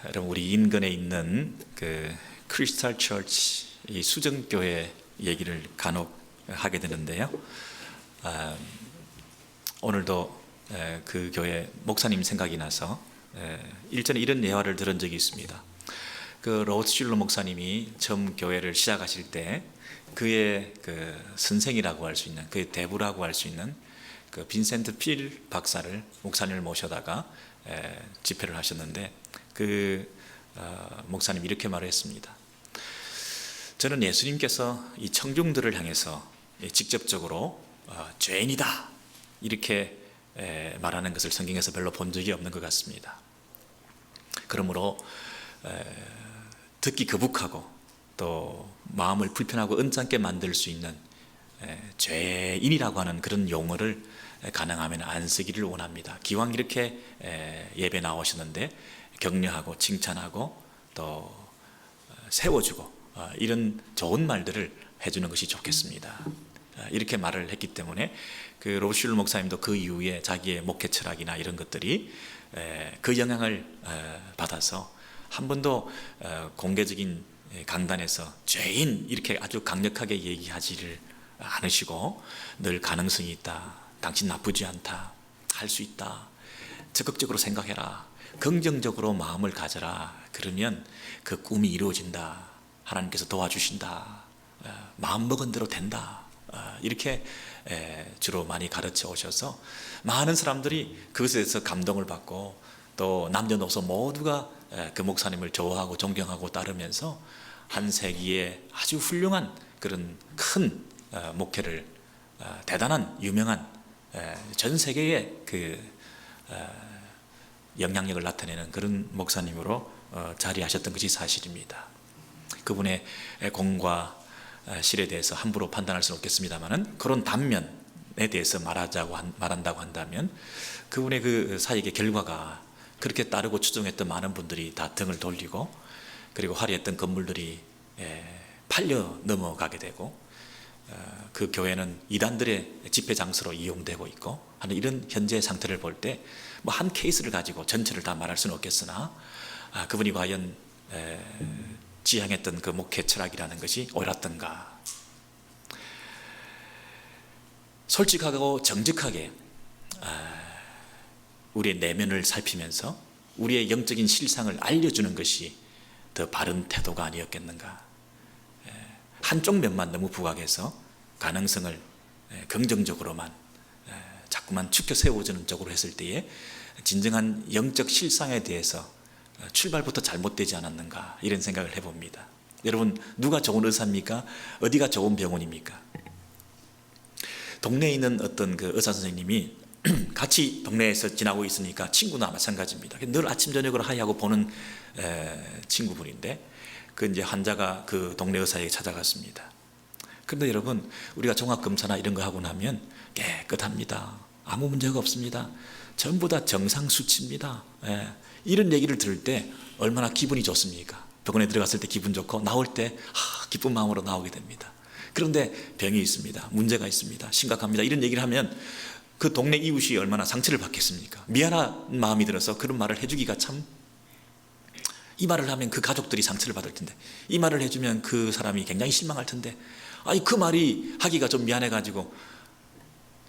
여러분, 우리 인근에 있는 그 크리스탈 처치, 이 수정교회 얘기를 간혹 하게 되는데요. 오늘도 그 교회 목사님 생각이 나서 일전에 이런 예화를 들은 적이 있습니다. 그 로스슐러 목사님이 처음 교회를 시작하실 때 그의 그 선생이라고 할 수 있는, 그의 대부라고 할 수 있는 그 빈센트 필 박사를, 목사님을 모셔다가 집회를 하셨는데, 그 목사님이 이렇게 말을 했습니다. 저는 예수님께서 이 청중들을 향해서 직접적으로 죄인이다 이렇게 말하는 것을 성경에서 별로 본 적이 없는 것 같습니다. 그러므로 듣기 거북하고 또 마음을 불편하고 언짢게 만들 수 있는 죄인이라고 하는 그런 용어를 가능하면 안 쓰기를 원합니다. 기왕 이렇게 예배 나오셨는데 격려하고 칭찬하고 또 세워주고 이런 좋은 말들을 해주는 것이 좋겠습니다. 이렇게 말을 했기 때문에 그 로스슐러 목사님도 그 이후에 자기의 목회 철학이나 이런 것들이 그 영향을 받아서 한 번도 공개적인 강단에서 죄인 이렇게 아주 강력하게 얘기하지를 않으시고, 늘 가능성이 있다, 당신 나쁘지 않다, 할 수 있다, 적극적으로 생각해라, 긍정적으로 마음을 가져라, 그러면 그 꿈이 이루어진다, 하나님께서 도와주신다, 마음먹은 대로 된다, 이렇게 주로 많이 가르쳐 오셔서 많은 사람들이 그것에서 감동을 받고 또 남녀노소 모두가 그 목사님을 좋아하고 존경하고 따르면서 한 세기의 아주 훌륭한 그런 큰 목회를, 대단한 유명한 전 세계의 그 영향력을 나타내는 그런 목사님으로 자리하셨던 것이 사실입니다. 그분의 공과 실에 대해서 함부로 판단할 수는 없겠습니다만은, 그런 단면에 대해서 말한다고 한다면 그분의 그 사역의 결과가 그렇게 따르고 추종했던 많은 분들이 다 등을 돌리고, 그리고 화려했던 건물들이 팔려 넘어가게 되고, 그 교회는 이단들의 집회 장소로 이용되고 있고 하는 이런 현재 상태를 볼 때 뭐 한 케이스를 가지고 전체를 다 말할 수는 없겠으나, 그분이 과연 지향했던 그 목회 철학이라는 것이 옳았던가. 솔직하고 정직하게 우리의 내면을 살피면서 우리의 영적인 실상을 알려주는 것이 더 바른 태도가 아니었겠는가. 한쪽 면만 너무 부각해서 가능성을 긍정적으로만 자꾸만 축켜 세워주는 쪽으로 했을 때에 진정한 영적 실상에 대해서 출발부터 잘못되지 않았는가, 이런 생각을 해봅니다. 여러분, 누가 좋은 의사입니까? 어디가 좋은 병원입니까? 동네에 있는 어떤 그 의사 선생님이 같이 동네에서 지나고 있으니까 친구나 마찬가지입니다. 늘 아침 저녁으로 하이하고 보는 친구분인데, 그 이제 환자가 그 동네 의사에게 찾아갔습니다. 그런데 여러분, 우리가 종합검사나 이런 거 하고 나면 깨끗합니다, 아무 문제가 없습니다, 전부 다 정상 수치입니다, 이런 얘기를 들을 때 얼마나 기분이 좋습니까? 병원에 들어갔을 때 기분 좋고 나올 때 기쁜 마음으로 나오게 됩니다. 그런데 병이 있습니다, 문제가 있습니다, 심각합니다, 이런 얘기를 하면 그 동네 이웃이 얼마나 상처를 받겠습니까? 미안한 마음이 들어서 그런 말을 해주기가 참, 이 말을 하면 그 가족들이 상처를 받을 텐데, 이 말을 해주면 그 사람이 굉장히 실망할 텐데, 그 말이 하기가 좀 미안해가지고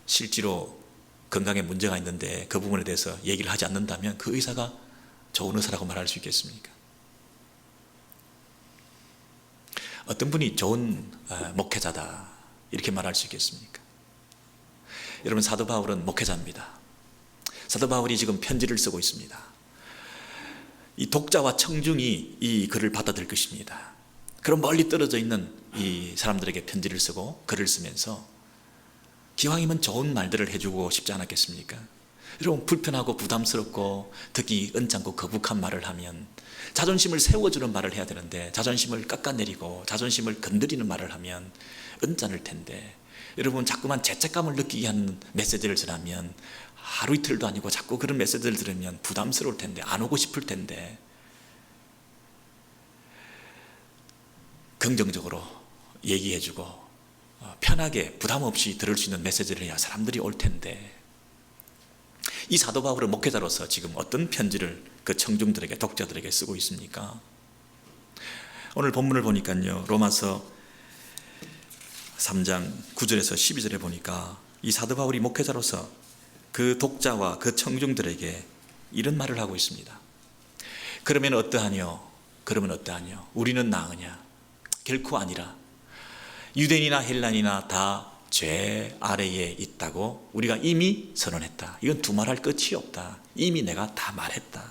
실제로 건강에 문제가 있는데 그 부분에 대해서 얘기를 하지 않는다면 그 의사가 좋은 의사라고 말할 수 있겠습니까? 어떤 분이 좋은 목회자다 이렇게 말할 수 있겠습니까? 여러분, 사도 바울은 목회자입니다. 사도 바울이 지금 편지를 쓰고 있습니다. 이 독자와 청중이 이 글을 받아들일 것입니다. 그럼 멀리 떨어져 있는 이 사람들에게 편지를 쓰고 글을 쓰면서 기왕이면 좋은 말들을 해주고 싶지 않았겠습니까? 여러분, 불편하고 부담스럽고 듣기 언짢고 거북한 말을 하면, 자존심을 세워주는 말을 해야 되는데 자존심을 깎아내리고 자존심을 건드리는 말을 하면 언짢을 텐데, 여러분, 자꾸만 죄책감을 느끼게 하는 메시지를 전하면 하루 이틀도 아니고 자꾸 그런 메시지를 들으면 부담스러울 텐데, 안 오고 싶을 텐데, 긍정적으로 얘기해주고 편하게 부담 없이 들을 수 있는 메시지를 해야 사람들이 올 텐데, 이 사도 바울은 목회자로서 지금 어떤 편지를 그 청중들에게, 독자들에게 쓰고 있습니까? 오늘 본문을 보니까요, 로마서 3장 9절에서 12절에 보니까 이 사도 바울이 목회자로서 그 독자와 그 청중들에게 이런 말을 하고 있습니다. 그러면 어떠하뇨? 그러면 어떠하뇨? 우리는 나으냐? 결코 아니라. 유대인이나 헬라인이나 다 죄 아래에 있다고 우리가 이미 선언했다. 이건 두말할 끝이 없다. 이미 내가 다 말했다.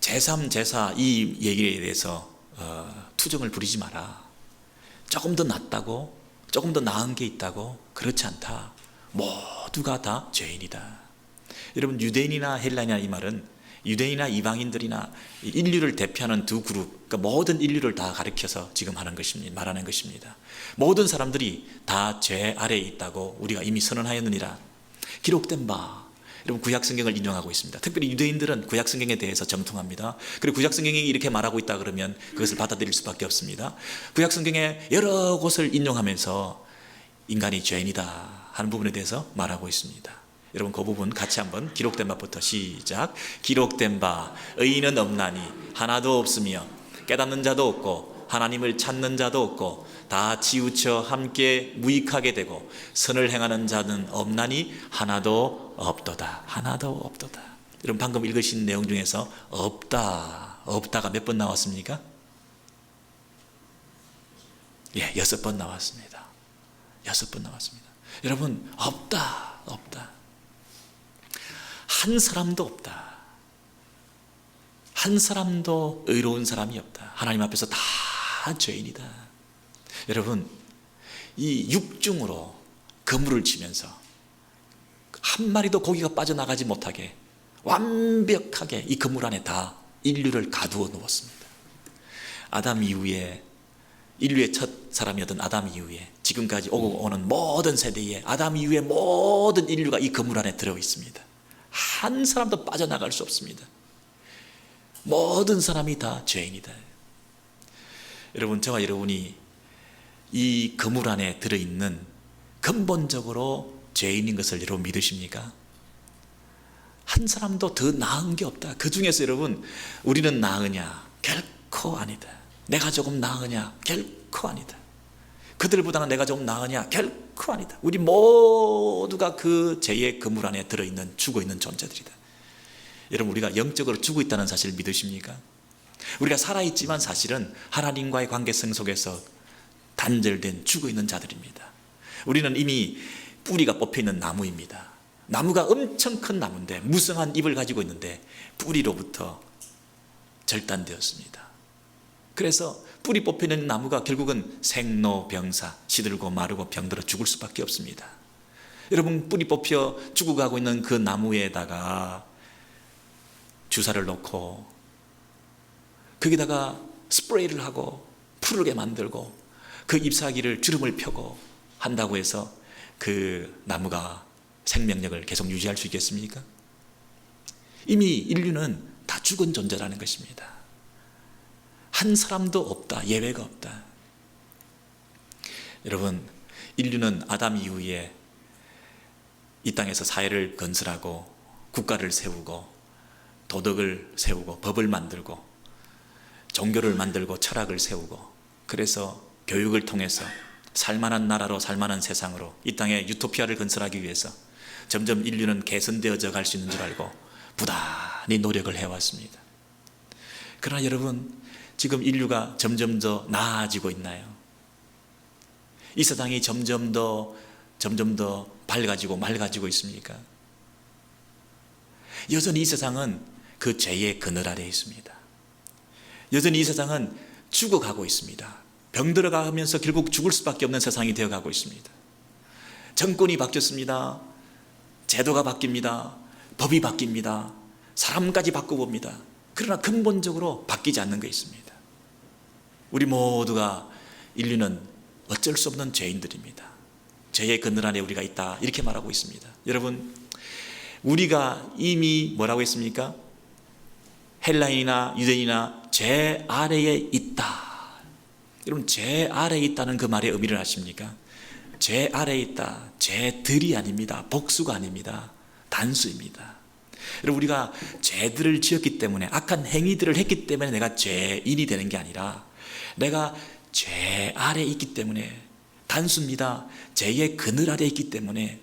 제3, 제4 이 얘기에 대해서 투정을 부리지 마라. 조금 더 낫다고, 조금 더 나은 게 있다고, 그렇지 않다. 모두가 다 죄인이다. 여러분, 유대인이나 헬라인이나 이 말은 유대인이나 이방인들이나 인류를 대표하는 두 그룹, 그러니까 모든 인류를 다 가리켜서 지금 하는 것입니다. 말하는 것입니다. 모든 사람들이 다 죄 아래에 있다고 우리가 이미 선언하였느니라. 기록된 바. 여러분, 구약성경을 인용하고 있습니다. 특별히 유대인들은 구약성경에 대해서 정통합니다. 그리고 구약성경이 이렇게 말하고 있다 그러면 그것을 받아들일 수밖에 없습니다. 구약성경에 여러 곳을 인용하면서 인간이 죄인이다 하는 부분에 대해서 말하고 있습니다. 여러분, 그 부분 같이 한번 기록된 바부터 시작. 기록된 바 의인은 없나니 하나도 없으며 깨닫는 자도 없고 하나님을 찾는 자도 없고 다 치우쳐 함께 무익하게 되고 선을 행하는 자는 없나니 하나도 없도다. 하나도 없도다. 여러분, 방금 읽으신 내용 중에서 없다가 몇 번 나왔습니까? 예, 6번 나왔습니다. 6번 나왔습니다. 여러분, 없다. 한 사람도 없다. 한 사람도 의로운 사람이 없다. 하나님 앞에서 다 죄인이다. 여러분, 이 육중으로 그물을 치면서 한 마리도 고기가 빠져나가지 못하게 완벽하게 이 그물 안에 다 인류를 가두어 놓았습니다. 아담 이후에, 인류의 첫 사람이었던 아담 이후에 지금까지 오고 오는 모든 세대에 아담 이후에 모든 인류가 이 그물 안에 들어 있습니다. 한 사람도 빠져나갈 수 없습니다. 모든 사람이 다 죄인이다. 여러분, 저와 여러분이 이 그물 안에 들어있는 근본적으로 죄인인 것을 여러분 믿으십니까? 한 사람도 더 나은 게 없다. 그 중에서 여러분, 우리는 나으냐? 결코 아니다. 내가 조금 나으냐? 결코 아니다. 그들보다는 내가 좀 나으냐? 결코 아니다. 우리 모두가 그 죄의 그물 안에 들어있는, 죽어있는 존재들이다. 여러분, 우리가 영적으로 죽어 있다는 사실을 믿으십니까? 우리가 살아있지만 사실은 하나님과의 관계성 속에서 단절된 죽어있는 자들입니다. 우리는 이미 뿌리가 뽑혀있는 나무입니다. 나무가 엄청 큰 나무인데, 무성한 잎을 가지고 있는데 뿌리로부터 절단되었습니다. 그래서 뿌리 뽑히는 나무가 결국은 생로병사, 시들고 마르고 병들어 죽을 수밖에 없습니다. 여러분, 뿌리 뽑혀 죽어가고 있는 그 나무에다가 주사를 놓고 거기다가 스프레이를 하고 푸르게 만들고 그 잎사귀를 주름을 펴고 한다고 해서 그 나무가 생명력을 계속 유지할 수 있겠습니까? 이미 인류는 다 죽은 존재라는 것입니다. 한 사람도 없다. 예외가 없다. 여러분, 인류는 아담 이후에 이 땅에서 사회를 건설하고 국가를 세우고 도덕을 세우고 법을 만들고 종교를 만들고 철학을 세우고, 그래서 교육을 통해서 살만한 나라로, 살만한 세상으로 이 땅에 유토피아를 건설하기 위해서 점점 인류는 개선되어져 갈 수 있는 줄 알고 부단히 노력을 해왔습니다. 그러나 여러분, 지금 인류가 점점 더 나아지고 있나요? 이 세상이 점점 더 밝아지고 맑아지고 있습니까? 여전히 이 세상은 그 죄의 그늘 아래에 있습니다. 여전히 이 세상은 죽어가고 있습니다. 병들어가면서 결국 죽을 수밖에 없는 세상이 되어가고 있습니다. 정권이 바뀌었습니다. 제도가 바뀝니다. 법이 바뀝니다. 사람까지 바꿔봅니다. 그러나 근본적으로 바뀌지 않는 게 있습니다. 우리 모두가, 인류는 어쩔 수 없는 죄인들입니다. 죄의 그늘 안에 우리가 있다, 이렇게 말하고 있습니다. 여러분, 우리가 이미 뭐라고 했습니까? 헬라인이나 유대인이나 죄 아래에 있다. 여러분, 죄 아래에 있다는 그 말의 의미를 아십니까? 죄 아래에 있다. 죄들이 아닙니다. 복수가 아닙니다. 단수입니다. 여러분, 우리가 죄들을 지었기 때문에, 악한 행위들을 했기 때문에 내가 죄인이 되는 게 아니라 내가 죄 아래에 있기 때문에, 단수입니다. 죄의 그늘 아래에 있기 때문에,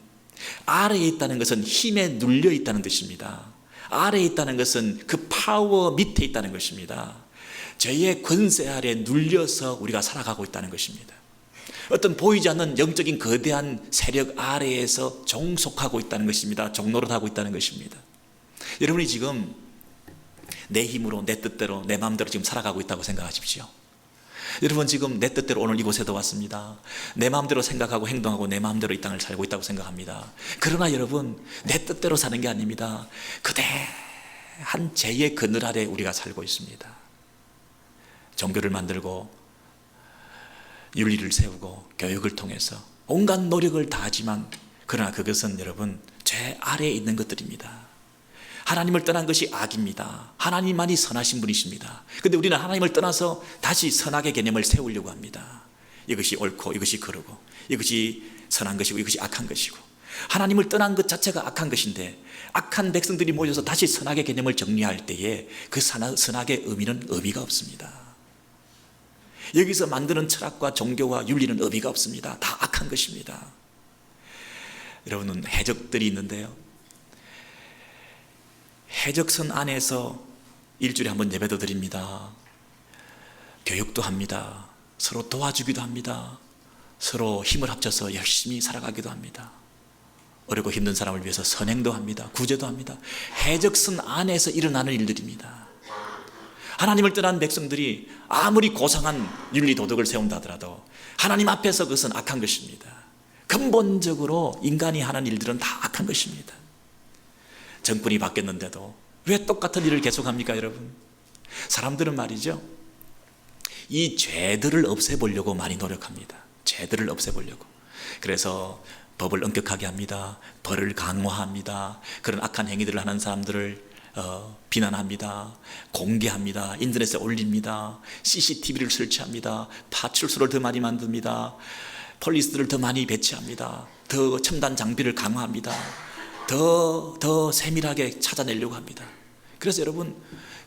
아래에 있다는 것은 힘에 눌려 있다는 뜻입니다. 아래에 있다는 것은 그 파워 밑에 있다는 것입니다. 죄의 권세 아래 눌려서 우리가 살아가고 있다는 것입니다. 어떤 보이지 않는 영적인 거대한 세력 아래에서 종속하고 있다는 것입니다. 종노릇하고 있다는 것입니다. 여러분이 지금 내 힘으로, 내 뜻대로, 내 마음대로 지금 살아가고 있다고 생각하십시오. 여러분, 지금 내 뜻대로 오늘 이곳에도 왔습니다. 내 마음대로 생각하고 행동하고 내 마음대로 이 땅을 살고 있다고 생각합니다. 그러나 여러분, 내 뜻대로 사는 게 아닙니다. 그대한 죄의 그늘 아래 우리가 살고 있습니다. 종교를 만들고 윤리를 세우고 교육을 통해서 온갖 노력을 다하지만, 그러나 그것은 여러분 죄 아래에 있는 것들입니다. 하나님을 떠난 것이 악입니다. 하나님만이 선하신 분이십니다. 그런데 우리는 하나님을 떠나서 다시 선악의 개념을 세우려고 합니다. 이것이 옳고 이것이 그르고, 이것이 선한 것이고 이것이 악한 것이고, 하나님을 떠난 것 자체가 악한 것인데, 악한 백성들이 모여서 다시 선악의 개념을 정리할 때에 그 선악의 의미는 의미가 없습니다. 여기서 만드는 철학과 종교와 윤리는 의미가 없습니다. 다 악한 것입니다. 여러분은 해적들이 있는데요, 해적선 안에서 일주일에 한 번 예배도 드립니다. 교육도 합니다. 서로 도와주기도 합니다. 서로 힘을 합쳐서 열심히 살아가기도 합니다. 어렵고 힘든 사람을 위해서 선행도 합니다. 구제도 합니다. 해적선 안에서 일어나는 일들입니다. 하나님을 떠난 백성들이 아무리 고상한 윤리 도덕을 세운다 하더라도 하나님 앞에서 그것은 악한 것입니다. 근본적으로 인간이 하는 일들은 다 악한 것입니다. 정권이 바뀌었는데도 왜 똑같은 일을 계속합니까, 여러분? 사람들은 말이죠, 이 죄들을 없애보려고 많이 노력합니다. 죄들을 없애보려고. 그래서 법을 엄격하게 합니다. 벌을 강화합니다. 그런 악한 행위들을 하는 사람들을 비난합니다. 공개합니다. 인터넷에 올립니다. CCTV를 설치합니다. 파출소를 더 많이 만듭니다. 폴리스들을 더 많이 배치합니다. 더 첨단 장비를 강화합니다. 더 세밀하게 찾아내려고 합니다. 그래서 여러분,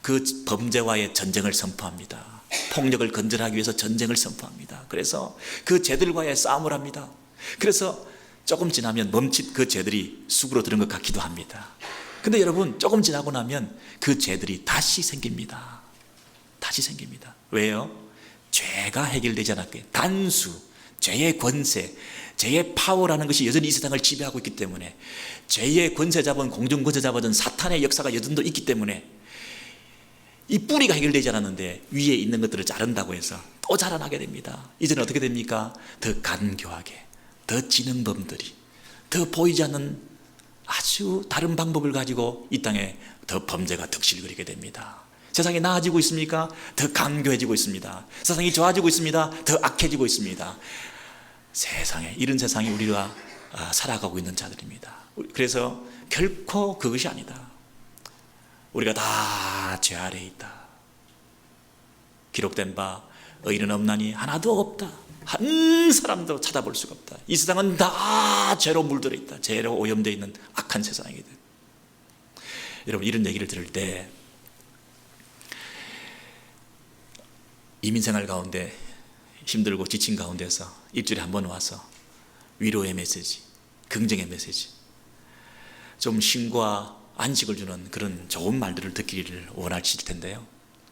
그 범죄와의 전쟁을 선포합니다. 폭력을 건절하기 위해서 전쟁을 선포합니다. 그래서 그 죄들과의 싸움을 합니다. 그래서 조금 지나면 멈칫 그 죄들이 쑥으로 들은 것 같기도 합니다. 근데 여러분, 조금 지나고 나면 그 죄들이 다시 생깁니다. 다시 생깁니다. 왜요? 죄가 해결되지 않았기에, 단수, 죄의 권세, 죄의 파워라는 것이 여전히 이 세상을 지배하고 있기 때문에, 죄의 권세 잡은, 공중 권세 잡은 사탄의 역사가 여전도 있기 때문에, 이 뿌리가 해결되지 않았는데 위에 있는 것들을 자른다고 해서 또 자라나게 됩니다. 이제는 어떻게 됩니까? 더 간교하게, 더 지능범들이, 더 보이지 않는 아주 다른 방법을 가지고 이 땅에 더 범죄가 득실을 그리게 됩니다. 세상이 나아지고 있습니까? 더 간교해지고 있습니다. 세상이 좋아지고 있습니다. 더 악해지고 있습니다. 세상에, 이런 세상에 우리가 살아가고 있는 자들입니다. 그래서 결코 그것이 아니다. 우리가 다 죄 아래에 있다. 기록된 바 의인은 없나니 하나도 없다. 한 사람도 찾아볼 수가 없다. 이 세상은 다 죄로 물들어 있다. 죄로 오염되어 있는 악한 세상이거든. 여러분, 이런 얘기를 들을 때 이민생활 가운데 힘들고 지친 가운데서 일주일에 한 번 와서 위로의 메시지, 긍정의 메시지, 좀 쉼과 안식을 주는 그런 좋은 말들을 듣기를 원하실 텐데요,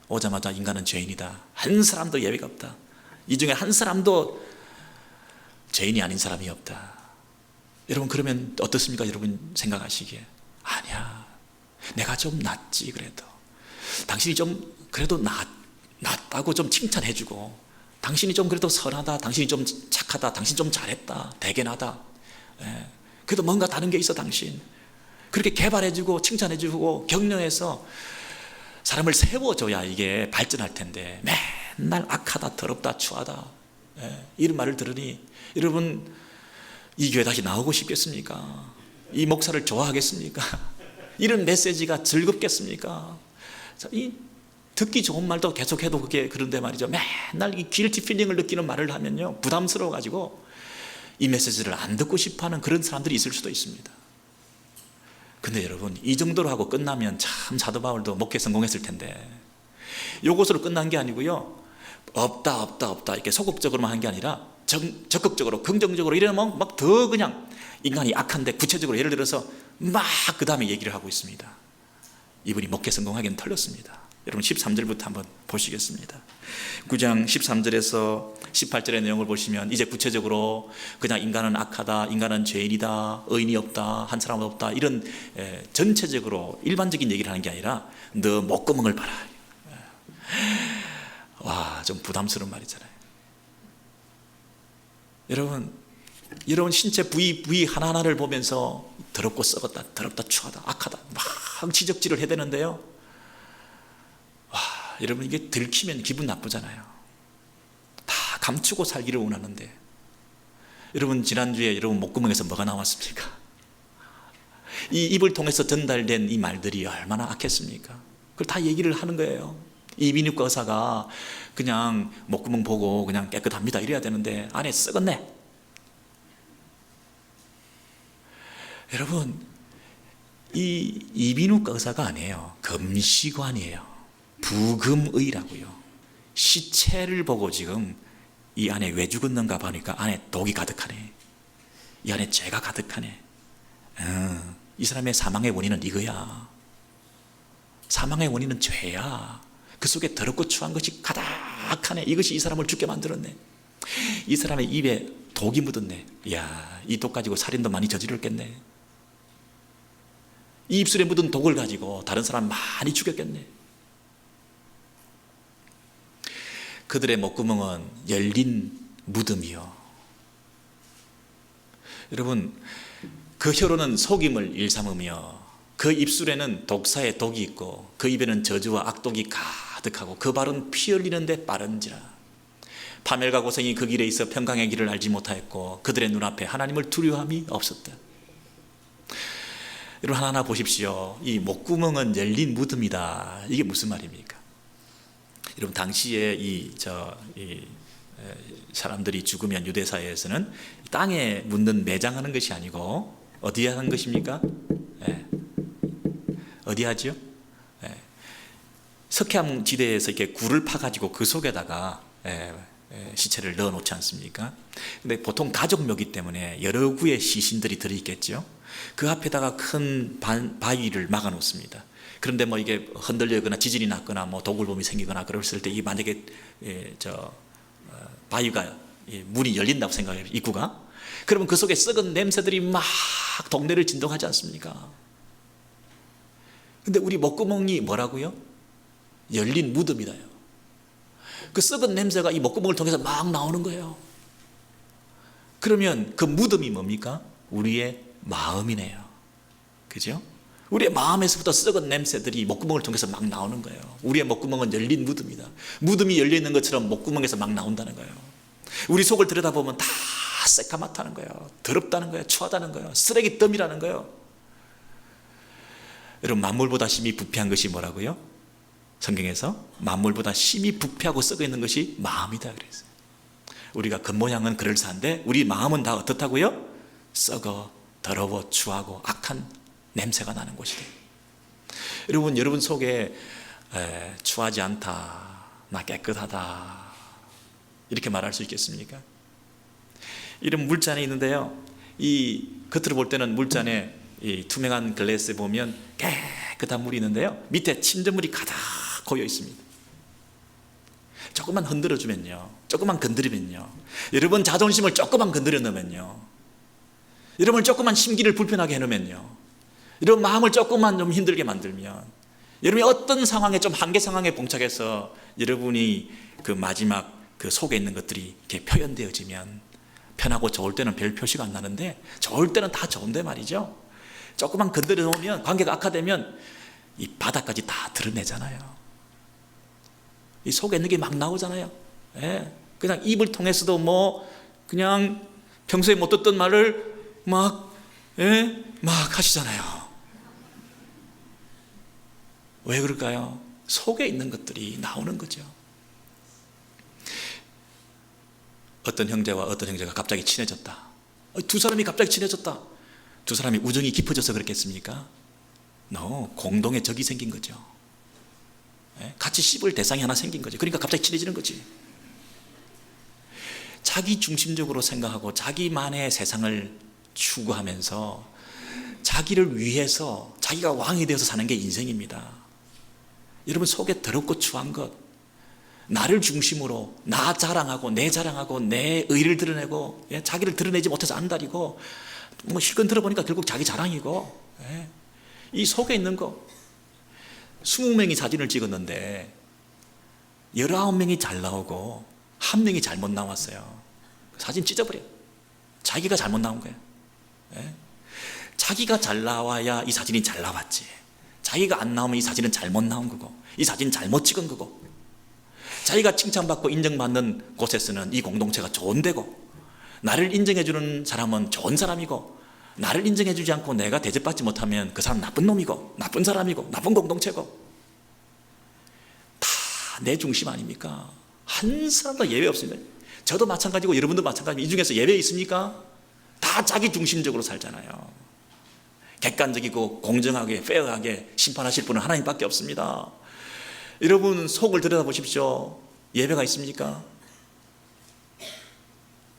오자마자 인간은 죄인이다, 한 사람도 예외가 없다, 이 중에 한 사람도 죄인이 아닌 사람이 없다. 여러분, 그러면 어떻습니까? 여러분 생각하시기에, 아니야, 내가 좀 낫지. 그래도 당신이 좀 그래도 낫다고 좀 칭찬해주고, 당신이 좀 그래도 선하다, 당신이 좀 착하다, 당신 좀 잘했다, 대견하다, 그래도 뭔가 다른 게 있어 당신. 그렇게 개발해주고 칭찬해주고 격려해서 사람을 세워줘야 이게 발전할 텐데, 맨날 악하다, 더럽다, 추하다, 이런 말을 들으니 여러분, 이 교회 다시 나오고 싶겠습니까? 이 목사를 좋아하겠습니까? 이런 메시지가 즐겁겠습니까? 이 듣기 좋은 말도 계속해도 그게 그런데 말이죠, 맨날 이 길티 필링을 느끼는 말을 하면요 부담스러워가지고 이 메시지를 안 듣고 싶어하는 그런 사람들이 있을 수도 있습니다. 근데 여러분, 이 정도로 하고 끝나면 참 사도 바울도 목회 성공했을 텐데, 요것으로 끝난 게 아니고요, 없다 이렇게 소극적으로만 한 게 아니라 적극적으로 긍정적으로 이러면 막 더 그냥 인간이 악한데 구체적으로 예를 들어서 막 그 다음에 얘기를 하고 있습니다. 이분이 목회 성공하기는 틀렸습니다. 여러분 13절부터 한번 보시겠습니다. 9장 13절에서 18절의 내용을 보시면 이제 구체적으로 그냥 인간은 악하다, 인간은 죄인이다, 의인이 없다, 한 사람은 없다, 이런 전체적으로 일반적인 얘기를 하는 게 아니라 너 목구멍을 봐라. 와, 좀 부담스러운 말이잖아요. 여러분 신체 부위 하나하나를 보면서 더럽고 썩었다, 더럽다, 추하다, 악하다 막 지적질을 해야 되는데요, 와, 여러분 이게 들키면 기분 나쁘잖아요. 다 감추고 살기를 원하는데, 여러분 지난주에 여러분 목구멍에서 뭐가 나왔습니까? 이 입을 통해서 전달된 이 말들이 얼마나 악했습니까? 그걸 다 얘기를 하는 거예요. 이비인후과 의사가 그냥 목구멍 보고 그냥 깨끗합니다 이래야 되는데 안에 썩었네. 여러분, 이 이비인후과 의사가 아니에요. 금시관이에요. 부금의라고요. 시체를 보고 지금 이 안에 왜 죽었는가 보니까 안에 독이 가득하네, 이 안에 죄가 가득하네, 이 사람의 사망의 원인은 이거야. 사망의 원인은 죄야. 그 속에 더럽고 추한 것이 가득하네. 이것이 이 사람을 죽게 만들었네. 이 사람의 입에 독이 묻었네. 이야, 이 독 가지고 살인도 많이 저질렀겠네. 이 입술에 묻은 독을 가지고 다른 사람 많이 죽였겠네. 그들의 목구멍은 열린 무덤이요. 여러분, 그 혀로는 속임을 일삼으며 그 입술에는 독사의 독이 있고 그 입에는 저주와 악독이 가득하고 그 발은 피 흘리는데 빠른지라. 파멸과 고생이 그 길에 있어 평강의 길을 알지 못하였고 그들의 눈앞에 하나님을 두려움이 없었다. 여러분 하나하나 보십시오. 이 목구멍은 열린 무덤이다. 이게 무슨 말입니까? 여러분 당시에 이 사람들이 죽으면 유대사회에서는 땅에 묻는 매장하는 것이 아니고 어디에 하는 것입니까? 어디 하죠? 석회암 지대에서 이렇게 굴을 파가지고 그 속에다가 시체를 넣어 놓지 않습니까? 근데 보통 가족묘기 때문에 여러 구의 시신들이 들어있겠죠. 그 앞에다가 큰 바위를 막아 놓습니다. 그런데 뭐 이게 흔들리거나 지진이 났거나 뭐 도굴범이 생기거나 그랬을 때 이 만약에 바위가 문이 열린다고 생각해요, 입구가. 그러면 그 속에 썩은 냄새들이 막 동네를 진동하지 않습니까? 근데 우리 목구멍이 뭐라고요? 열린 무덤이다요. 그 썩은 냄새가 이 목구멍을 통해서 막 나오는 거예요. 그러면 그 무덤이 뭡니까? 우리의 마음이네요. 그죠? 우리의 마음에서부터 썩은 냄새들이 목구멍을 통해서 막 나오는 거예요. 우리의 목구멍은 열린 무덤이다. 무덤이 열려있는 것처럼 목구멍에서 막 나온다는 거예요. 우리 속을 들여다보면 다 새까맣다는 거예요. 더럽다는 거예요. 추하다는 거예요. 쓰레기 더미라는 거예요. 여러분 만물보다 심히 부패한 것이 뭐라고요? 성경에서 만물보다 심히 부패하고 썩어 있는 것이 마음이다 그랬어요. 우리가 겉모양은 그럴싸한데 우리 마음은 다 어떻다고요? 썩어 더러워 추하고 악한 냄새가 나는 곳이다. 여러분 속에 추하지 않다, 나 깨끗하다 이렇게 말할 수 있겠습니까? 이런 물잔이 있는데요, 이 겉으로 볼 때는 물잔에 이 투명한 글래스에 보면 깨끗한 물이 있는데요, 밑에 침전물이 가득 고여 있습니다. 조금만 흔들어주면요, 조금만 건드리면요, 여러분 자존심을 조금만 건드려 놓으면요, 여러분 조금만 심기를 불편하게 해놓으면요, 여러분 마음을 조금만 좀 힘들게 만들면, 여러분이 어떤 상황에 좀 한계 상황에 봉착해서 여러분이 그 마지막 그 속에 있는 것들이 이렇게 표현되어지면, 편하고 좋을 때는 별 표시가 안 나는데 좋을 때는 다 좋은데 말이죠, 조금만 건드려 놓으면, 관계가 악화되면 이 바닥까지 다 드러내잖아요. 이 속에 있는 게 막 나오잖아요. 그냥 입을 통해서도 뭐 그냥 평소에 못 듣던 말을 막 하시잖아요. 왜 그럴까요? 속에 있는 것들이 나오는 거죠. 어떤 형제와 어떤 형제가 갑자기 친해졌다. 두 사람이 갑자기 친해졌다. 두 사람이 우정이 깊어져서 그렇겠습니까? 공동의 적이 생긴 거죠. 같이 씹을 대상이 하나 생긴 거죠. 그러니까 갑자기 친해지는 거지. 자기 중심적으로 생각하고 자기만의 세상을 추구하면서 자기를 위해서 자기가 왕이 되어서 사는 게 인생입니다. 여러분, 속에 더럽고 추한 것, 나를 중심으로 나 자랑하고 내 자랑하고 내 의를 드러내고 자기를 드러내지 못해서 안달이고 실컷 들어보니까 결국 자기 자랑이고 이 속에 있는 거 20명이 사진을 찍었는데 19명이 잘 나오고 1명이 잘못 나왔어요. 사진 찢어버려. 자기가 잘못 나온 거예요. 자기가 잘 나와야 이 사진이 잘 나왔지. 자기가 안 나오면 이 사진은 잘못 나온 거고 이 사진은 잘못 찍은 거고 자기가 칭찬받고 인정받는 곳에서는 이 공동체가 좋은 데고 나를 인정해주는 사람은 좋은 사람이고 나를 인정해주지 않고 내가 대접받지 못하면 그 사람 나쁜 놈이고 나쁜 사람이고 나쁜 공동체고 다 내 중심 아닙니까? 한 사람도 예외 없습니다. 저도 마찬가지고 여러분도 마찬가지고 이 중에서 예외 있습니까? 다 자기 중심적으로 살잖아요. 객관적이고 공정하게 페어하게 심판하실 분은 하나님밖에 없습니다. 여러분 속을 들여다보십시오. 예배가 있습니까?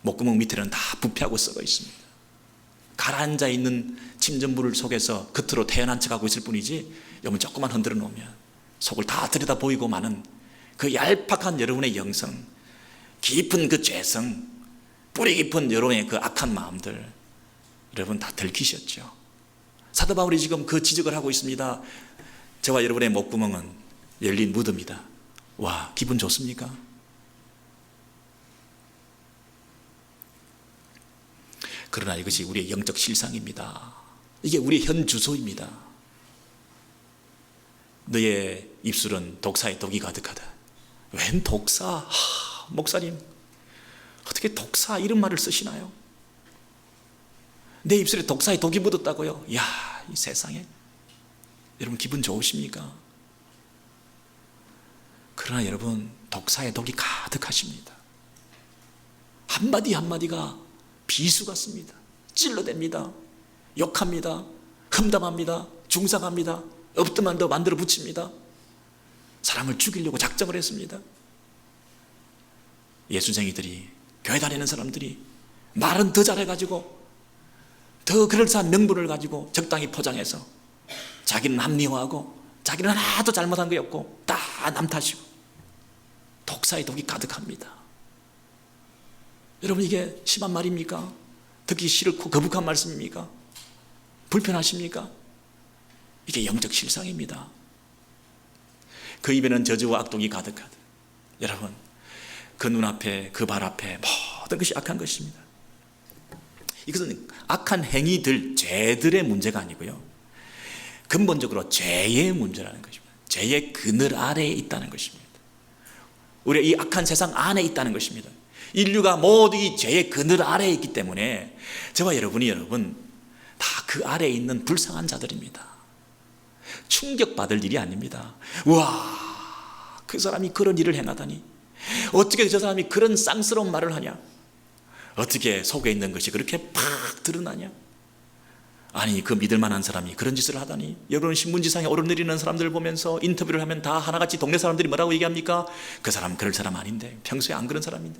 목구멍 밑에는 다 부패하고 썩어 있습니다. 가라앉아 있는 침전물 속에서 겉으로 태어난 척하고 있을 뿐이지 여러분 조금만 흔들어 놓으면 속을 다 들여다 보이고 마는 그 얄팍한 여러분의 영성, 깊은 그 죄성, 뿌리 깊은 여러분의 그 악한 마음들 여러분 다 들키셨죠. 사도 바울이 지금 그 지적을 하고 있습니다. 저와 여러분의 목구멍은 열린 무덤이다. 와, 기분 좋습니까? 그러나 이것이 우리의 영적 실상입니다. 이게 우리의 현 주소입니다. 너의 입술은 독사의 독이 가득하다. 웬 독사? 목사님 어떻게 독사 이런 말을 쓰시나요? 내 입술에 독사의 독이 묻었다고요? 이야, 이 세상에 여러분 기분 좋으십니까? 그러나 여러분 독사의 독이 가득하십니다. 한마디 한마디가 비수 같습니다. 찔러댑니다. 욕합니다. 험담합니다. 중상합니다. 없더만 더 만들어 붙입니다. 사람을 죽이려고 작정을 했습니다. 예수쟁이들이, 교회 다니는 사람들이 말은 더 잘해가지고 더 그럴싸한 명분을 가지고 적당히 포장해서 자기는 합리화하고 자기는 하나도 잘못한 게 없고 다 남 탓이고 독사의 독이 가득합니다. 여러분 이게 심한 말입니까? 듣기 싫고 거북한 말씀입니까? 불편하십니까? 이게 영적 실상입니다. 그 입에는 저주와 악독이 가득하다. 여러분 그 눈앞에 그 발 앞에 모든 것이 악한 것입니다. 이것은 악한 행위들, 죄들의 문제가 아니고요, 근본적으로 죄의 문제라는 것입니다. 죄의 그늘 아래에 있다는 것입니다. 우리가 이 악한 세상 안에 있다는 것입니다. 인류가 모두 이 죄의 그늘 아래에 있기 때문에 저와 여러분이 다 그 아래에 있는 불쌍한 자들입니다. 충격받을 일이 아닙니다. 와, 그 사람이 그런 일을 행하다니, 어떻게 저 사람이 그런 쌍스러운 말을 하냐, 어떻게 속에 있는 것이 그렇게 팍 드러나냐. 아니 그 믿을 만한 사람이 그런 짓을 하다니. 여러분 신문지상에 오르내리는 사람들을 보면서 인터뷰를 하면 다 하나같이 동네 사람들이 뭐라고 얘기합니까? 그 사람 그럴 사람 아닌데, 평소에 안 그런 사람인데,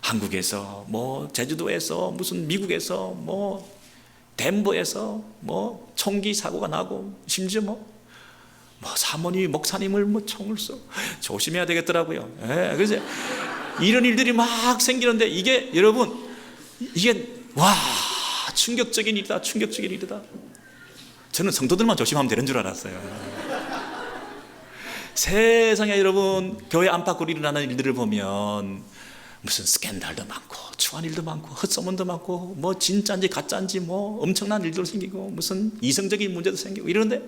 한국에서 뭐 제주도에서 무슨 미국에서 뭐 덴버에서 뭐 총기 사고가 나고 심지어 뭐 사모님이 목사님을 뭐 총을 쏘, 조심해야 되겠더라고요. 그래서 이런 일들이 막 생기는데 이게 여러분 이게 와, 충격적인 일이다. 충격적인 일이다. 저는 성도들만 조심하면 되는 줄 알았어요. 세상에 여러분 교회 안팎으로 일어나는 일들을 보면 무슨 스캔들도 많고 추한 일도 많고 헛소문도 많고 뭐 진짜인지 가짜인지 뭐 엄청난 일도 생기고 무슨 이성적인 문제도 생기고 이러는데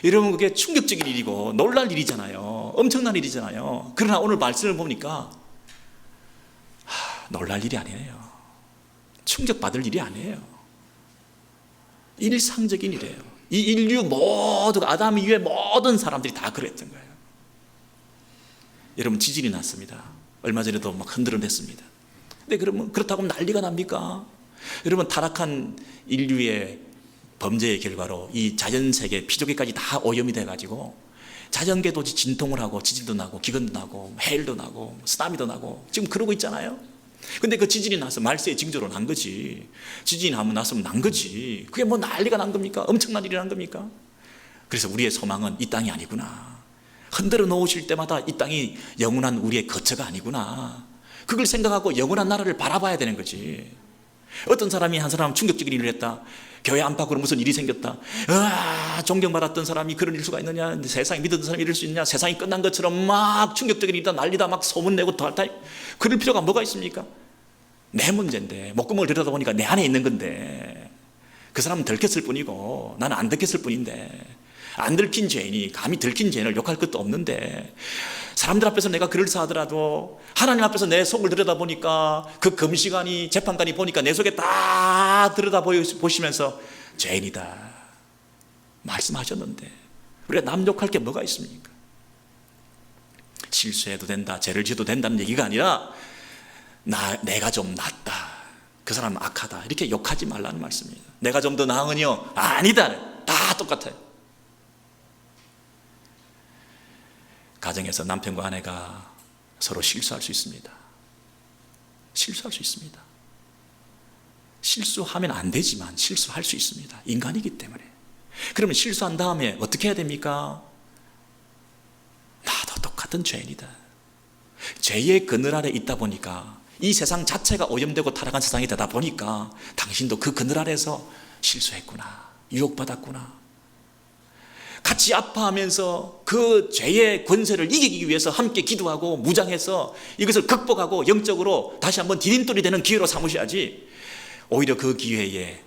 여러분 그게 충격적인 일이고 놀랄 일이잖아요. 엄청난 일이잖아요. 그러나 오늘 말씀을 보니까 놀랄 일이 아니에요. 충격받을 일이 아니에요. 일상적인 일이에요. 이 인류 모두 아담 이후의 모든 사람들이 다 그랬던 거예요. 여러분 지진이 났습니다. 얼마 전에도 막 흔들어냈습니다. 근데 그러면 그렇다고 난리가 납니까? 여러분, 타락한 인류의 범죄의 결과로 이 자연세계, 피조계까지 다 오염이 돼가지고 자연계도 진통을 하고 지진도 나고 기근도 나고 해일도 나고 쓰나미도 나고 지금 그러고 있잖아요. 근데 그 지진이 나서 말세의 징조로 난 거지. 지진이 한번 났으면 난 거지. 그게 뭐 난리가 난 겁니까? 엄청난 일이 난 겁니까? 그래서 우리의 소망은 이 땅이 아니구나. 흔들어 놓으실 때마다 이 땅이 영원한 우리의 거처가 아니구나. 그걸 생각하고 영원한 나라를 바라봐야 되는 거지. 어떤 사람이 한 사람 충격적인 일을 했다. 교회 안팎으로 무슨 일이 생겼다. 존경받았던 사람이 그런 일 수가 있느냐. 세상에 믿었던 사람이 이럴 수 있느냐. 세상이 끝난 것처럼 막 충격적인 일이다 난리다 막 소문내고 더 할다. 그럴 필요가 뭐가 있습니까? 내 문제인데, 목구멍을 들여다보니까 내 안에 있는 건데, 그 사람은 들켰을 뿐이고 나는 안 들켰을 뿐인데, 안 들킨 죄인이 감히 들킨 죄인을 욕할 것도 없는데, 사람들 앞에서 내가 그럴싸하더라도 하나님 앞에서 내 속을 들여다보니까, 그 금시간이 재판관이 보니까 내 속에 다 들여다보시면서 죄인이다 말씀하셨는데, 우리가 남 욕할 게 뭐가 있습니까? 실수해도 된다, 죄를 지어도 된다는 얘기가 아니라 내가 좀 낫다, 그 사람은 악하다, 이렇게 욕하지 말라는 말씀입니다. 내가 좀 더 나으니요? 아니다, 다 똑같아요. 가정에서 남편과 아내가 서로 실수할 수 있습니다. 실수할 수 있습니다. 실수하면 안 되지만 실수할 수 있습니다. 인간이기 때문에. 그러면 실수한 다음에 어떻게 해야 됩니까? 나도 똑같은 죄인이다. 죄의 그늘 아래 있다 보니까, 이 세상 자체가 오염되고 타락한 세상이 되다 보니까 당신도 그 그늘 아래서 실수했구나, 유혹받았구나. 같이 아파하면서 그 죄의 권세를 이기기 위해서 함께 기도하고 무장해서 이것을 극복하고 영적으로 다시 한번 디딤돌이 되는 기회로 삼으셔야지, 오히려 그 기회에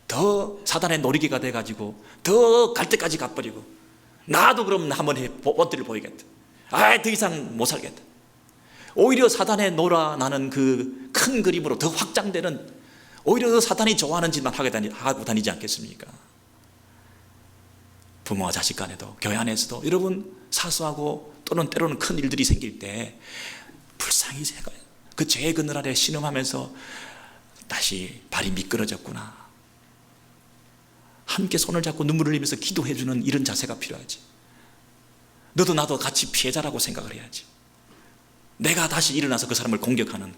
더 사단의 놀이기가 돼가지고 더 갈 때까지 가버리고, 나도 그럼 한번 본때를 보이겠다, 더 이상 못 살겠다, 오히려 사단의 놀아나는 그 큰 그림으로 더 확장되는, 오히려 더 사단이 좋아하는 짓만 하고 다니지 않겠습니까? 부모와 자식 간에도, 교회 안에서도 여러분 사소하고 또는 때로는 큰 일들이 생길 때 불쌍히 생각해요. 그 죄의 그늘 아래 신음하면서 다시 발이 미끄러졌구나, 함께 손을 잡고 눈물을 흘리면서 기도해주는 이런 자세가 필요하지. 너도 나도 같이 피해자라고 생각을 해야지. 내가 다시 일어나서 그 사람을 공격하는,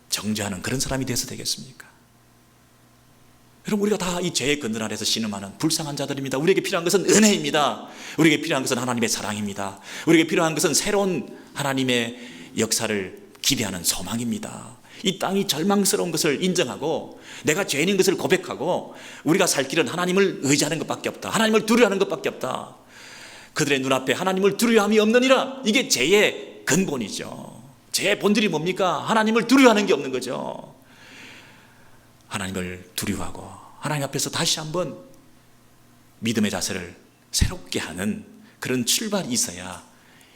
정죄하는 그런 사람이 돼서 되겠습니까? 여러분, 우리가 다 이 죄의 그늘 아래서 신음하는 불쌍한 자들입니다. 우리에게 필요한 것은 은혜입니다. 우리에게 필요한 것은 하나님의 사랑입니다. 우리에게 필요한 것은 새로운 하나님의 역사를 기대하는 소망입니다. 이 땅이 절망스러운 것을 인정하고 내가 죄인인 것을 고백하고 우리가 살 길은 하나님을 의지하는 것밖에 없다, 하나님을 두려워하는 것밖에 없다. 그들의 눈앞에 하나님을 두려워함이 없느니라. 이게 죄의 근본이죠. 죄의 본질이 뭡니까? 하나님을 두려워하는 게 없는 거죠. 하나님을 두려워하고 하나님 앞에서 다시 한번 믿음의 자세를 새롭게 하는 그런 출발이 있어야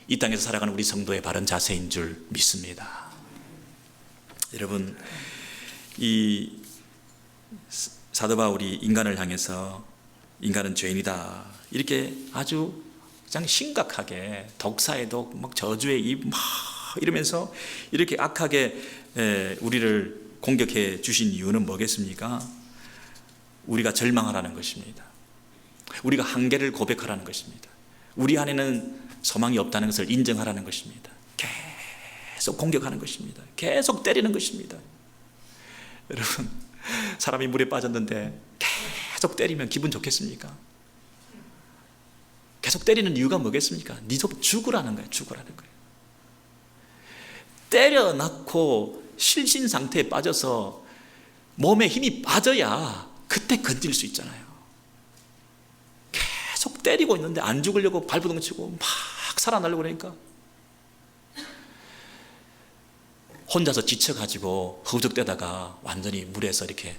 이 땅에서 살아가는 우리 성도의 바른 자세인 줄 믿습니다. 여러분, 이 사도 바울이 인간을 향해서 인간은 죄인이다 이렇게 아주 그냥 심각하게 독사의 독, 막 저주의 입 막 이러면서 이렇게 악하게 우리를 공격해 주신 이유는 뭐겠습니까? 우리가 절망하라는 것입니다. 우리가 한계를 고백하라는 것입니다. 우리 안에는 소망이 없다는 것을 인정하라는 것입니다. 계속 공격하는 것입니다. 계속 때리는 것입니다. 여러분, 사람이 물에 빠졌는데 계속 때리면 기분 좋겠습니까? 계속 때리는 이유가 뭐겠습니까? 니도 죽으라는 거예요. 죽으라는 거예요. 때려놨고 실신 상태에 빠져서 몸에 힘이 빠져야 그때 건질 수 있잖아요. 계속 때리고 있는데 안 죽으려고 발버둥 치고 막 살아나려고 그러니까 혼자서 지쳐가지고 허우적대다가 완전히 물에서 이렇게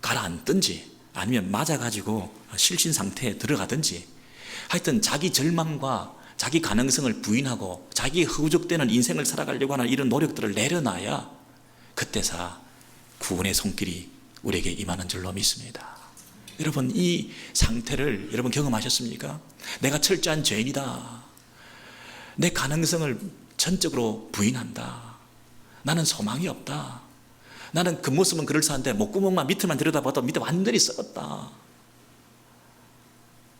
가라앉든지 아니면 맞아가지고 실신 상태에 들어가든지, 하여튼 자기 절망과 자기 가능성을 부인하고 자기 허우적대는 인생을 살아가려고 하는 이런 노력들을 내려놔야 그때사 구원의 손길이 우리에게 임하는 줄로 믿습니다. 여러분, 이 상태를 여러분 경험하셨습니까? 내가 철저한 죄인이다, 내 가능성을 전적으로 부인한다, 나는 소망이 없다, 나는 겉모습은 그럴싸한데 목구멍만 밑에만 들여다봐도 밑에 완전히 썩었다.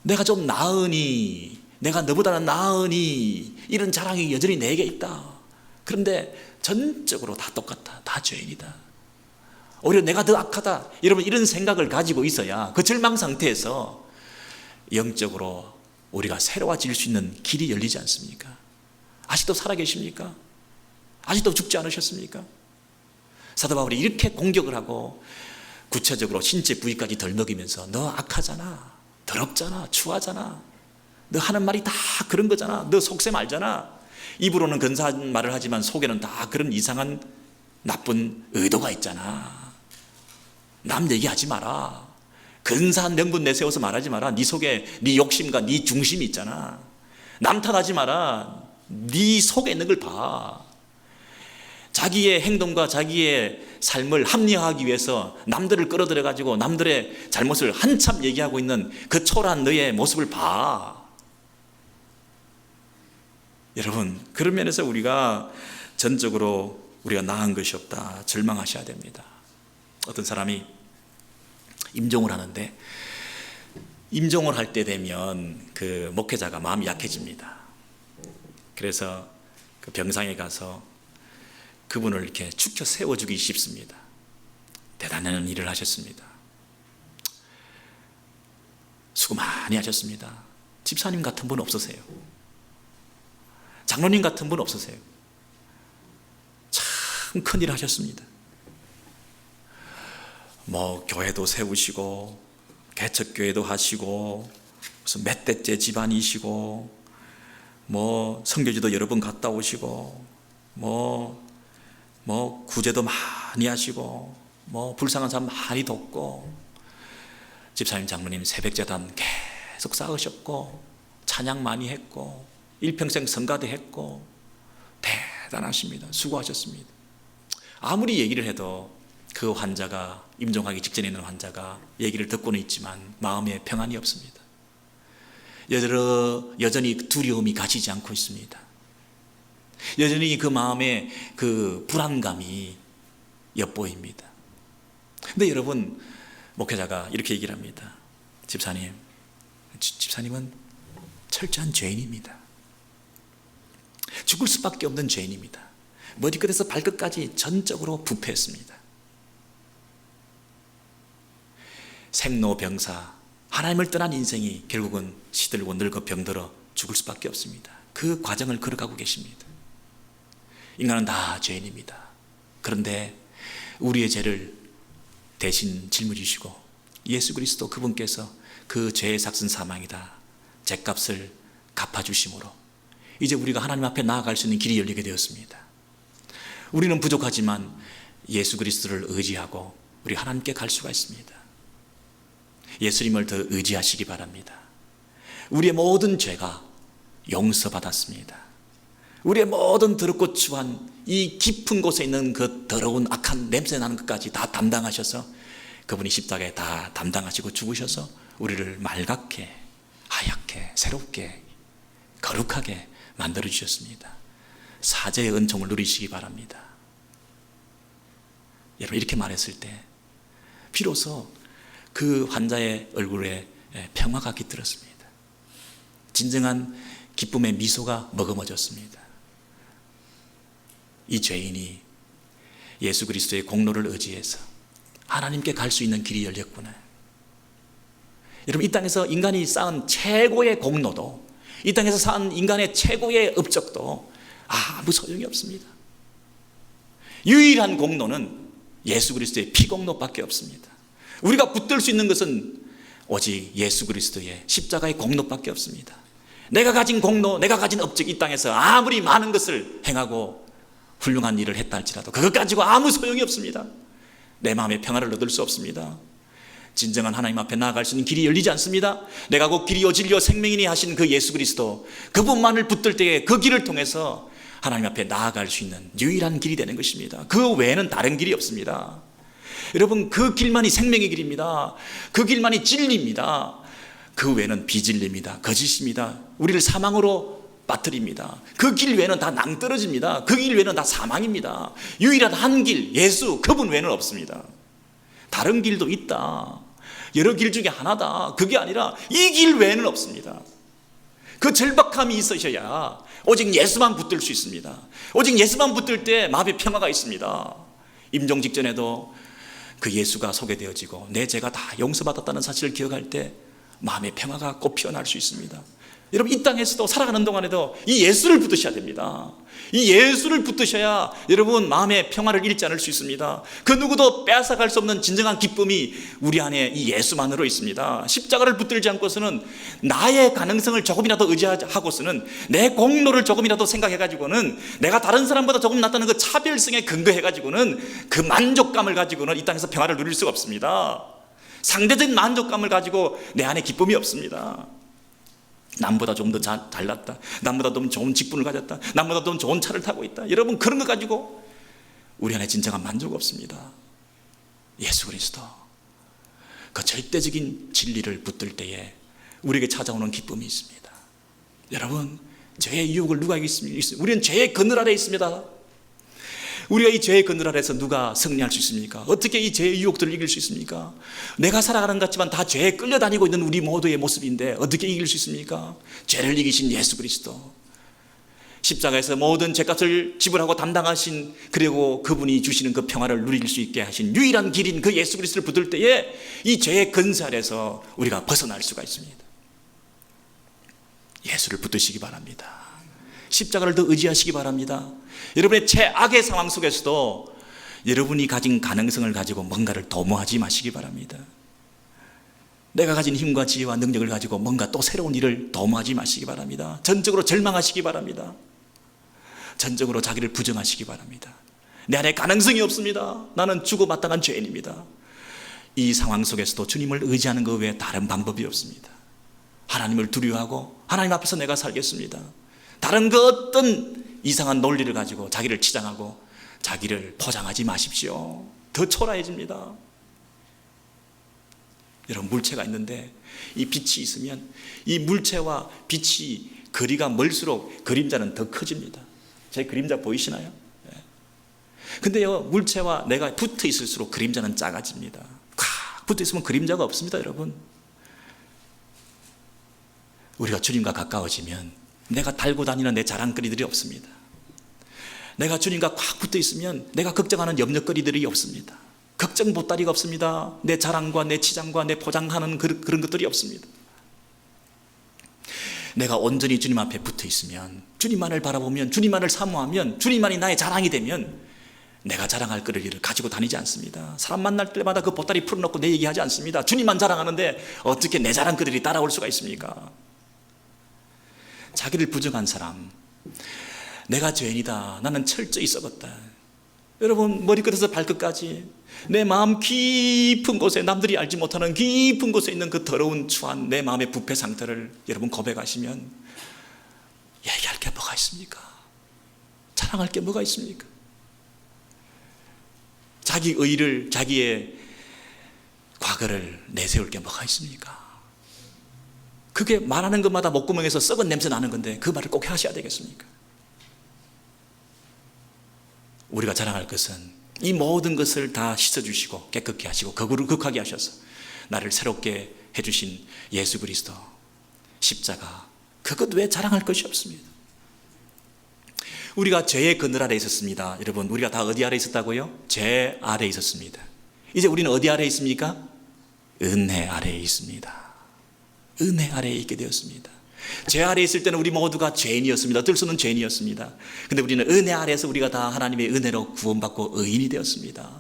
내가 좀 나으니, 내가 너보다는 나으니, 이런 자랑이 여전히 내게 있다. 그런데 전적으로 다 똑같다. 다 죄인이다. 오히려 내가 더 악하다. 여러분, 이런 생각을 가지고 있어야 그 절망 상태에서 영적으로 우리가 새로워질 수 있는 길이 열리지 않습니까? 아직도 살아계십니까? 아직도 죽지 않으셨습니까? 사도 바울이 이렇게 공격을 하고 구체적으로 신체 부위까지 덜먹이면서 너 악하잖아, 더럽잖아, 추하잖아, 너 하는 말이 다 그런 거잖아, 너 속셈 알잖아. 입으로는 근사한 말을 하지만 속에는 다 그런 이상한 나쁜 의도가 있잖아. 남 얘기하지 마라. 근사한 명분 내세워서 말하지 마라. 네 속에 네 욕심과 네 중심이 있잖아. 남 탓하지 마라. 네 속에 있는 걸 봐. 자기의 행동과 자기의 삶을 합리화하기 위해서 남들을 끌어들여 가지고 남들의 잘못을 한참 얘기하고 있는 그 초라한 너의 모습을 봐. 여러분, 그런 면에서 우리가 전적으로 우리가 나은 것이 없다, 절망하셔야 됩니다. 어떤 사람이 임종을 하는데, 임종을 할 때 되면 그 목회자가 마음이 약해집니다. 그래서 그 병상에 가서 그분을 이렇게 축혀 세워주기 쉽습니다. 대단한 일을 하셨습니다. 수고 많이 하셨습니다. 집사님 같은 분 없으세요? 장로님 같은 분 없으세요? 참 큰일 하셨습니다. 뭐 교회도 세우시고 개척교회도 하시고 무슨 몇 대째 집안이시고 뭐 선교지도 여러 번 갔다 오시고 뭐 구제도 많이 하시고 뭐 불쌍한 사람 많이 돕고 집사님 장로님 새벽재단 계속 쌓으셨고 찬양 많이 했고 일평생 성가대 했고 대단하십니다. 수고하셨습니다. 아무리 얘기를 해도 그 환자가, 임종하기 직전에 있는 환자가 얘기를 듣고는 있지만 마음에 평안이 없습니다. 여전히 두려움이 가시지 않고 있습니다. 여전히 그 마음에 그 불안감이 엿보입니다. 근데 여러분, 목회자가 이렇게 얘기를 합니다. 집사님은 철저한 죄인입니다. 죽을 수밖에 없는 죄인입니다. 머리끝에서 발끝까지 전적으로 부패했습니다. 생로병사, 하나님을 떠난 인생이 결국은 시들고 늙어 병들어 죽을 수밖에 없습니다. 그 과정을 걸어가고 계십니다. 인간은 다 죄인입니다. 그런데 우리의 죄를 대신 짊어지시고 예수 그리스도 그분께서 그 죄의 삭슨 사망이다, 죄값을 갚아주심으로 이제 우리가 하나님 앞에 나아갈 수 있는 길이 열리게 되었습니다. 우리는 부족하지만 예수 그리스도를 의지하고 우리 하나님께 갈 수가 있습니다. 예수님을 더 의지하시기 바랍니다. 우리의 모든 죄가 용서받았습니다. 우리의 모든 더럽고 추한 이 깊은 곳에 있는 그 더러운 악한 냄새 나는 것까지 다 담당하셔서 그분이 십자가에 다 담당하시고 죽으셔서 우리를 맑게, 하얗게, 새롭게, 거룩하게 만들어 주셨습니다. 사죄의 은총을 누리시기 바랍니다. 여러분, 이렇게 말했을 때 비로소 그 환자의 얼굴에 평화가 깃들었습니다. 진정한 기쁨의 미소가 머금어졌습니다. 이 죄인이 예수 그리스도의 공로를 의지해서 하나님께 갈 수 있는 길이 열렸구나. 여러분, 이 땅에서 인간이 쌓은 최고의 공로도, 이 땅에서 쌓은 인간의 최고의 업적도 아무 소용이 없습니다. 유일한 공로는 예수 그리스도의 피공로밖에 없습니다. 우리가 붙들 수 있는 것은 오직 예수 그리스도의 십자가의 공로밖에 없습니다. 내가 가진 공로, 내가 가진 업적, 이 땅에서 아무리 많은 것을 행하고 훌륭한 일을 했다 할지라도 그것 가지고 아무 소용이 없습니다. 내 마음의 평화를 얻을 수 없습니다. 진정한 하나님 앞에 나아갈 수 있는 길이 열리지 않습니다. 내가 곧 길이요 진리요 생명이니 하신 그 예수 그리스도, 그분만을 붙들 때에 그 길을 통해서 하나님 앞에 나아갈 수 있는 유일한 길이 되는 것입니다. 그 외에는 다른 길이 없습니다. 여러분, 그 길만이 생명의 길입니다. 그 길만이 진리입니다. 그 외에는 비진리입니다. 거짓입니다. 우리를 사망으로 빠뜨립니다. 그 길 외에는 다 낭떠러집니다. 그 길 외에는 다 사망입니다. 유일한 한 길, 예수, 그분 외에는 없습니다. 다른 길도 있다, 여러 길 중에 하나다, 그게 아니라 이 길 외에는 없습니다. 그 절박함이 있으셔야 오직 예수만 붙들 수 있습니다. 오직 예수만 붙들 때 마음의 평화가 있습니다. 임종 직전에도 그 예수가 소개되어지고 내 죄가 다 용서받았다는 사실을 기억할 때 마음의 평화가 꽃 피어날 수 있습니다. 여러분, 이 땅에서도 살아가는 동안에도 이 예수를 붙드셔야 됩니다. 이 예수를 붙드셔야 여러분 마음의 평화를 잃지 않을 수 있습니다. 그 누구도 빼앗아갈 수 없는 진정한 기쁨이 우리 안에 이 예수만으로 있습니다. 십자가를 붙들지 않고서는, 나의 가능성을 조금이라도 의지하고서는, 내 공로를 조금이라도 생각해가지고는, 내가 다른 사람보다 조금 낫다는 그 차별성에 근거해가지고는 그 만족감을 가지고는 이 땅에서 평화를 누릴 수가 없습니다. 상대적인 만족감을 가지고 내 안에 기쁨이 없습니다. 남보다 좀 더 잘났다, 남보다 좀 좋은 직분을 가졌다, 남보다 좀 좋은 차를 타고 있다, 여러분 그런 것 가지고 우리 안에 진정한 만족 없습니다. 예수 그리스도, 그 절대적인 진리를 붙들 때에 우리에게 찾아오는 기쁨이 있습니다. 여러분, 죄의 유혹을 누가 이기겠습니까? 우리는 죄의 그늘 아래에 있습니다. 우리가 이 죄의 그늘 아래에서 누가 승리할 수 있습니까? 어떻게 이 죄의 유혹들을 이길 수 있습니까? 내가 살아가는 것 같지만 다 죄에 끌려다니고 있는 우리 모두의 모습인데 어떻게 이길 수 있습니까? 죄를 이기신 예수 그리스도, 십자가에서 모든 죄값을 지불하고 담당하신, 그리고 그분이 주시는 그 평화를 누릴 수 있게 하신 유일한 길인 그 예수 그리스도를 붙들 때에 이 죄의 근세 아래에서 우리가 벗어날 수가 있습니다. 예수를 붙드시기 바랍니다. 십자가를 더 의지하시기 바랍니다. 여러분의 최악의 상황 속에서도 여러분이 가진 가능성을 가지고 뭔가를 도모하지 마시기 바랍니다. 내가 가진 힘과 지혜와 능력을 가지고 뭔가 또 새로운 일을 도모하지 마시기 바랍니다. 전적으로 절망하시기 바랍니다. 전적으로 자기를 부정하시기 바랍니다. 내 안에 가능성이 없습니다. 나는 죽어 마땅한 죄인입니다. 이 상황 속에서도 주님을 의지하는 것 외에 다른 방법이 없습니다. 하나님을 두려워하고 하나님 앞에서 내가 살겠습니다. 다른 그 어떤 이상한 논리를 가지고 자기를 치장하고 자기를 포장하지 마십시오. 더 초라해집니다. 여러분, 물체가 있는데 이 빛이 있으면 이 물체와 빛이 거리가 멀수록 그림자는 더 커집니다. 제 그림자 보이시나요? 근데요, 물체와 내가 붙어 있을수록 그림자는 작아집니다. 꽉 붙어 있으면 그림자가 없습니다. 여러분, 우리가 주님과 가까워지면 내가 달고 다니는 내 자랑거리들이 없습니다. 내가 주님과 꽉 붙어 있으면 내가 걱정하는 염려거리들이 없습니다. 걱정 보따리가 없습니다. 내 자랑과 내 치장과 내 포장하는 그런 것들이 없습니다. 내가 온전히 주님 앞에 붙어 있으면, 주님만을 바라보면, 주님만을 사모하면, 주님만이 나의 자랑이 되면 내가 자랑할 거리를 가지고 다니지 않습니다. 사람 만날 때마다 그 보따리 풀어놓고 내 얘기하지 않습니다. 주님만 자랑하는데 어떻게 내 자랑거리들이 따라올 수가 있습니까? 자기를 부정한 사람, 내가 죄인이다, 나는 철저히 썩었다. 여러분, 머리끝에서 발끝까지 내 마음 깊은 곳에, 남들이 알지 못하는 깊은 곳에 있는 그 더러운 추한 내 마음의 부패 상태를 여러분 고백하시면 얘기할 게 뭐가 있습니까? 자랑할 게 뭐가 있습니까? 자기 의를, 자기의 과거를 내세울 게 뭐가 있습니까? 그게 말하는 것마다 목구멍에서 썩은 냄새 나는 건데 그 말을 꼭 하셔야 되겠습니까? 우리가 자랑할 것은 이 모든 것을 다 씻어주시고 깨끗게 하시고 거구를 극하게 하셔서 나를 새롭게 해주신 예수 그리스도, 십자가, 그것 외에 자랑할 것이 없습니다. 우리가 죄의 그늘 아래 있었습니다. 여러분, 우리가 다 어디 아래 있었다고요? 죄 아래 있었습니다. 이제 우리는 어디 아래 있습니까? 은혜 아래에 있습니다. 은혜 아래에 있게 되었습니다. 죄 아래에 있을 때는 우리 모두가 죄인이었습니다. 어쩔 수 없는 죄인이었습니다. 그런데 우리는 은혜 아래에서 우리가 다 하나님의 은혜로 구원받고 의인이 되었습니다.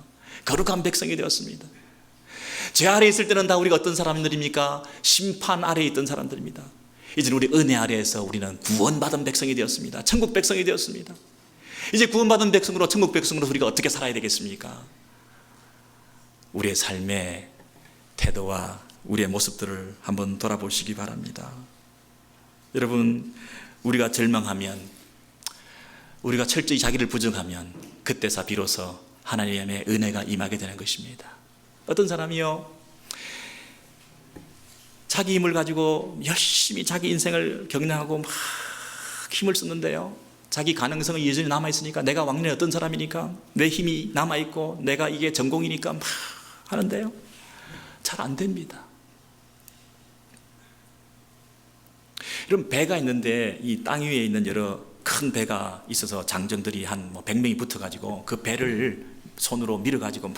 거룩한 백성이 되었습니다. 죄 아래에 있을 때는 다 우리가 어떤 사람들입니까? 심판 아래에 있던 사람들입니다. 이제는 우리 은혜 아래에서 우리는 구원받은 백성이 되었습니다. 천국 백성이 되었습니다. 이제 구원받은 백성으로, 천국 백성으로 우리가 어떻게 살아야 되겠습니까? 우리의 삶의 태도와 우리의 모습들을 한번 돌아보시기 바랍니다. 여러분, 우리가 절망하면, 우리가 철저히 자기를 부정하면 그때서 비로소 하나님의 은혜가 임하게 되는 것입니다. 어떤 사람이요, 자기 힘을 가지고 열심히 자기 인생을 경영하고 막 힘을 썼는데요, 자기 가능성이 여전히 남아있으니까, 내가 왕년에 어떤 사람이니까, 내 힘이 남아있고 내가 이게 전공이니까 막 하는데요, 잘 안 됩니다. 이런 배가 있는데 이 땅 위에 있는 여러 큰 배가 있어서 장정들이 한 100명이 붙어가지고 그 배를 손으로 밀어가지고 막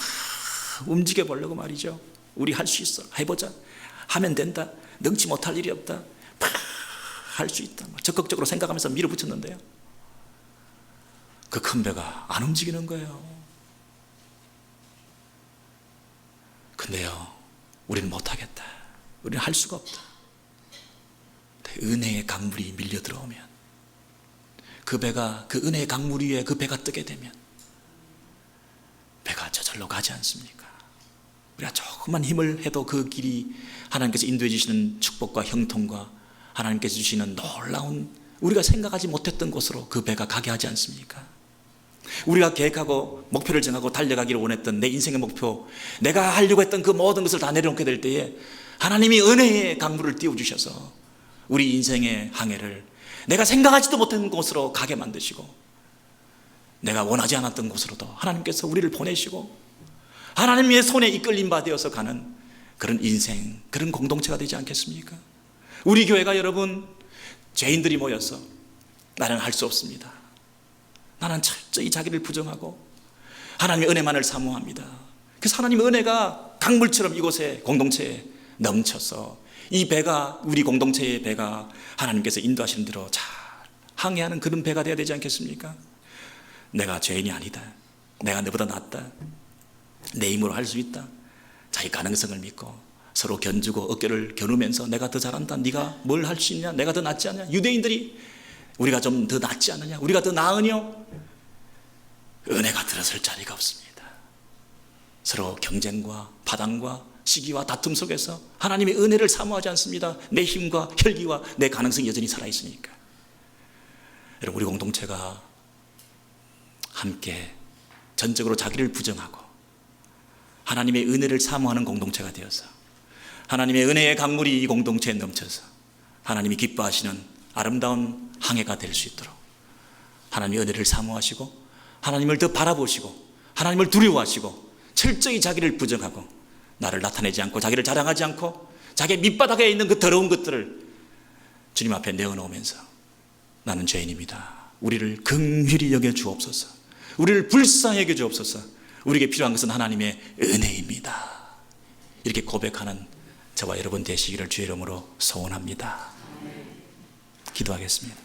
움직여 보려고 말이죠. 우리 할 수 있어, 해보자, 하면 된다, 능치 못할 일이 없다, 막 할 수 있다, 적극적으로 생각하면서 밀어붙였는데요, 그 큰 배가 안 움직이는 거예요. 근데요, 우리는 못하겠다, 우리는 할 수가 없다. 은혜의 강물이 밀려 들어오면, 그 배가, 그 은혜의 강물 위에 그 배가 뜨게 되면 배가 저절로 가지 않습니까? 우리가 조금만 힘을 해도 그 길이 하나님께서 인도해 주시는 축복과 형통과 하나님께서 주시는 놀라운, 우리가 생각하지 못했던 곳으로 그 배가 가게 하지 않습니까? 우리가 계획하고 목표를 정하고 달려가기를 원했던 내 인생의 목표, 내가 하려고 했던 그 모든 것을 다 내려놓게 될 때에 하나님이 은혜의 강물을 띄워주셔서 우리 인생의 항해를 내가 생각하지도 못한 곳으로 가게 만드시고, 내가 원하지 않았던 곳으로도 하나님께서 우리를 보내시고, 하나님의 손에 이끌림 받아서 가는 그런 인생, 그런 공동체가 되지 않겠습니까? 우리 교회가 여러분, 죄인들이 모여서 나는 할 수 없습니다, 나는 철저히 자기를 부정하고 하나님의 은혜만을 사모합니다. 그래서 하나님의 은혜가 강물처럼 이곳에 공동체에 넘쳐서 이 배가, 우리 공동체의 배가 하나님께서 인도하시는 대로 잘 항해하는 그런 배가 되어야 되지 않겠습니까? 내가 죄인이 아니다, 내가 너보다 낫다, 내 힘으로 할 수 있다, 자기 가능성을 믿고 서로 견주고 어깨를 겨누면서 내가 더 잘한다, 네가 뭘 할 수 있냐, 내가 더 낫지 않냐, 유대인들이 우리가 좀 더 낫지 않느냐, 우리가 더 나으뇨, 은혜가 들어설 자리가 없습니다. 서로 경쟁과 파당과 시기와 다툼 속에서 하나님의 은혜를 사모하지 않습니다. 내 힘과 혈기와 내 가능성이 여전히 살아있으니까. 여러분, 우리 공동체가 함께 전적으로 자기를 부정하고 하나님의 은혜를 사모하는 공동체가 되어서 하나님의 은혜의 강물이 이 공동체에 넘쳐서 하나님이 기뻐하시는 아름다운 항해가 될 수 있도록 하나님의 은혜를 사모하시고 하나님을 더 바라보시고 하나님을 두려워하시고 철저히 자기를 부정하고 나를 나타내지 않고 자기를 자랑하지 않고 자기의 밑바닥에 있는 그 더러운 것들을 주님 앞에 내어놓으면서 나는 죄인입니다, 우리를 긍휼히 여겨 주옵소서, 우리를 불쌍히 여겨 주옵소서, 우리에게 필요한 것은 하나님의 은혜입니다, 이렇게 고백하는 저와 여러분 되시기를 주의 이름으로 소원합니다. 기도하겠습니다.